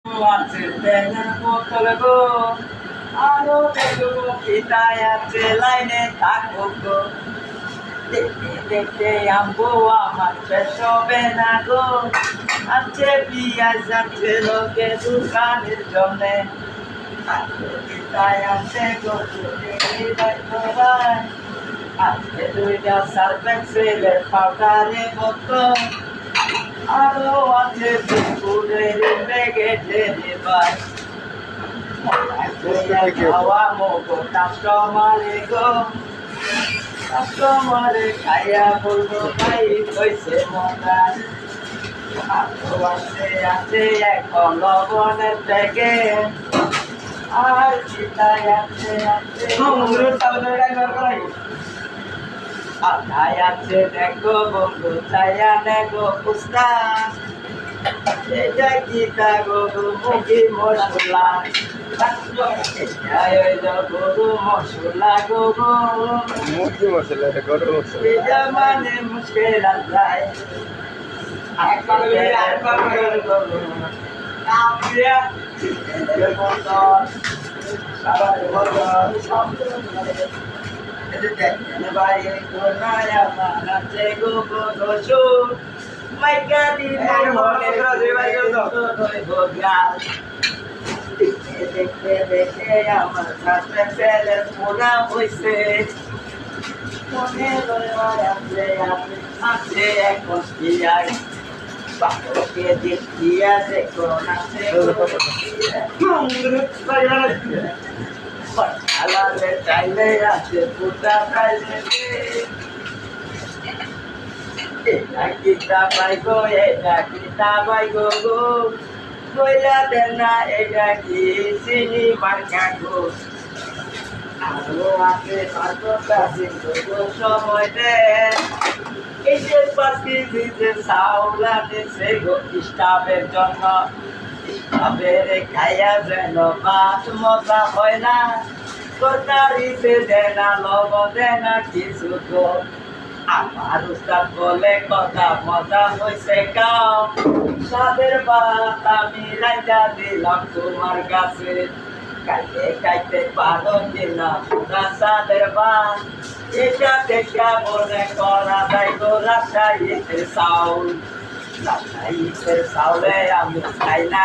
আছে ব্যাঙের বোতল গো, আরো দেখবো পিতায় আছে লাইনে থাকবো গো। দেখতে দেখতে আম্বু আমার শেষ হবে না গো। আছে পিঁয়াজ আছে লোকে দোকানের জন্যে, পিতায় আছে গো আজকে দুইটা সার্ফেক্স সেলের পাউডারের মতো, আরো আছে বিস্কুটের প্যাকেটের ভাই। খাওয়া মতো কাস্টমারে গো, কাস্টমারে খাইয়া বলবো ভাই হয়েছে মজা। আরো আছে আছে এখন লবণের থেকে, আর চিতায় আছে আছে আধায় আছে দেখো বন্ধু ছায়া দেখো পুস্তা। এটা কি গরু মুখি মশলা, গরু মশলা গরু মুরগি মশলা গরু মশলা এটা মানে মুশকিল যায়। দেখে আমার কাছে ছেলে মোনা হয়েছে, মনে আছে আছে এখন পিয়াই বাপকে দেখিয়া দেখো নাচে আলালে চাইলে আছে পুতা চাইলে এটা কিতা পাই গো, এটা কিতা পাই গো গো কইলা দেন না এটা কি চিনি মার্কা গো। আরো আছে পাঁচটা কিন্তু সময় দেন, এই যে 5 কেজিতে চাউল আনেছে গো স্টাফের জন্য। স্টাফের খাইয়া যেন ভাত মজা হয় না, তরকারিতে দেয় না লবণ দেয় না কিছু গো। আমার উস্তাদ বলে কথা মজা হয়েছে কাও, সাদের ভাত আমি রাইজা দিলাম তোমার কাছে। খাইতে খাইতে পারো কিনা পুরা সাদের ভাত, এটা দেখা মনে করা যায় গো রাজশাহীতে চাউল। রাজশাহীতে চাউলে আমি খাই না।